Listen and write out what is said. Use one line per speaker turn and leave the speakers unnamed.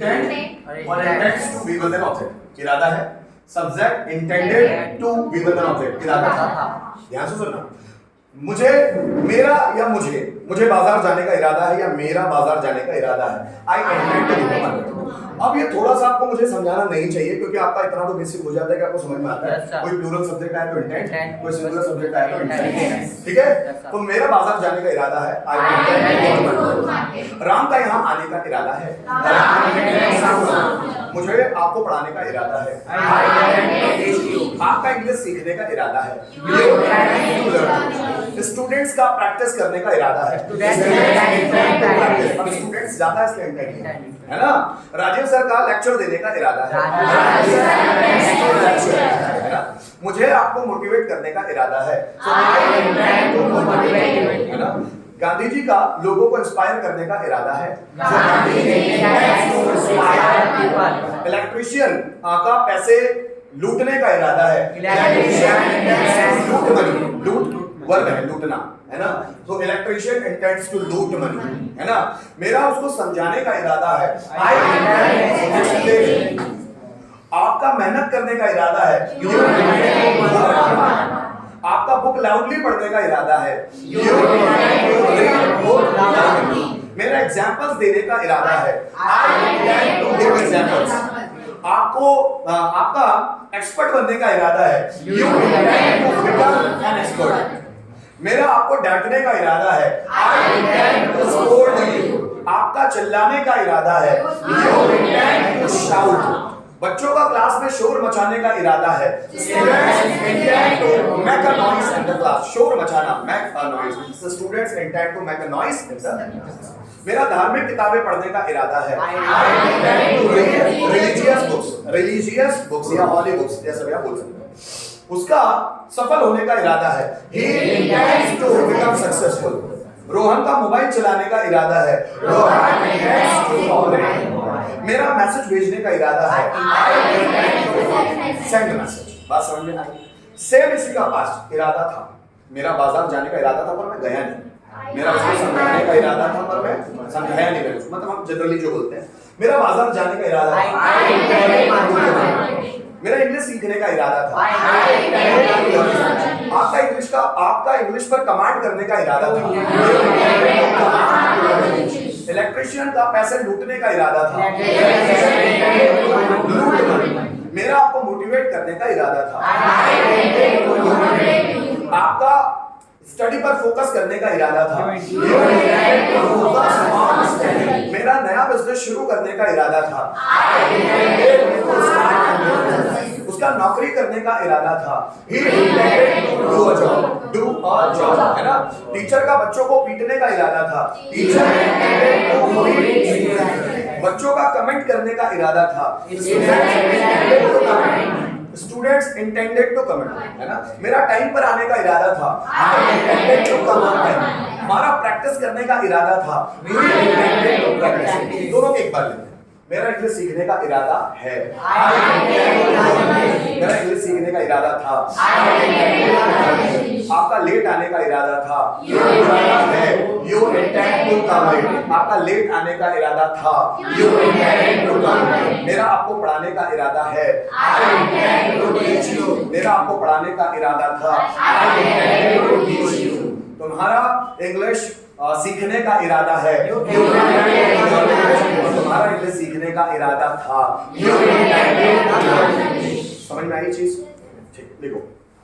Intent और intents to be with an object, इरादा है। Subject intended to be with an object, इरादा था। ध्यान से सुनना, मुझे मेरा या मुझे बाजार जाने का इरादा है या मेरा बाजार जाने का इरादा है। I intend to go market. अब ये थोड़ा सा आपको मुझे समझाना नहीं चाहिए क्योंकि आपका इतना तो बेसिक हो जाता है कि आपको समझ में आता है। कोई प्लूरल सब्जेक्ट आए तो इंटेंट, कोई सिंगुलर सब्जेक्ट आए तो इंटेंट, ठीक है। तो मेरा बाजार जाने का इरादा है, I intend to go market. Ram का यहाँ आने का इरादा है, मुझे आपको पढ़ाने का इरादा है, आपका इंग्लिश सीखने का इरादा है, स्टूडेंट्स का प्रैक्टिस करने का इरादा है, स्टूडेंट्स ज्यादा है इसलिए इंटेंट है ना। राजीव सर का लेक्चर देने का इरादा है, मुझे आपको मोटिवेट करने का इरादा है ना। गांधी जी का लोगों को इंस्पायर करने का इरादा है, इलेक्ट्रीशियन का पैसे लूटने का इरादा है, लूट वर्ब है लूटना, है ना। तो electrician intends to loot money, है ना। मेरा उसको समझाने का इरादा है, आपका मेहनत करने का इरादा है, आपका बुक लाउडली पढ़ने का इरादा है, मेरा एग्जांपल्स देने का इरादा है, आपको आपका एक्सपर्ट बनने का इरादा है, मेरा आपको डांटने का इरादा है, आपका चिल्लाने का इरादा है, बच्चों का क्लास में शोर मचाने का इरादा है, make a noise in the class, शोर मचाना, make a noise, the students intend to make a noise in the class। मेरा धार्मिक किताबें पढ़ने का इरादा है, रिलीजियस बुक्स या हॉली बुक्स जैसा भी आप बोल सकते हैं। उसका सफल होने का इरादा है, he intends to become successful। Rohan का मोबाइल चलाने का इरादा है, रोहन intends to operate। मेरा मैसेज भेजने का इरादा है, सेंड मैसेज। बात समझ में आई? सेम इसी का पास्ट इरादा था, मेरा बाजार जाने का इरादा था पर मैं गया नहीं, मेरा उसको समझाने का इरादा था पर मैं समझाया नहीं, मतलब हम जनरली जो बोलते हैं मेरा बाजार जाने का इरादा था, मेरा इंग्लिश सीखने का इरादा था, आपका इंग्लिश पर कमांड करने का इरादा था, इलेक्ट्रीशियन का पैसे लूटने का इरादा था, मेरा आपको मोटिवेट करने का इरादा था, आपका स्टडी पर फोकस करने का इरादा था, मेरा नया बिजनेस शुरू करने का इरादा था, उसका नौकरी करने का इरादा था, डू अ जॉब, है ना। टीचर का बच्चों को पीटने का इरादा था, बच्चों का कमेंट करने का इरादा था, स्टूडेंट्स इंटेंडेड टू कमेंट, है ना। मेरा टाइम पर आने का इरादा था, हमारा प्रैक्टिस करने का इरादा था, दोनों के एक बार लेते हैं। मेरा इंग्लिश सीखने का इरादा है, मेरा इंग्लिश सीखने का इरादा था, आपका लेट आने का इरादा था, you intend to come late, आपका लेट आने का इरादा था, यू इंटेंड टू कम। मेरा आपको पढ़ाने का इरादा है, I intend to teach you, मेरा आपको पढ़ाने का इरादा था, I intend to teach you. तुम्हारा इंग्लिश सीखने का इरादा है, तुम्हारा इंग्लिश सीखने का इरादा था, समझ में आई चीज? ठीक, देखो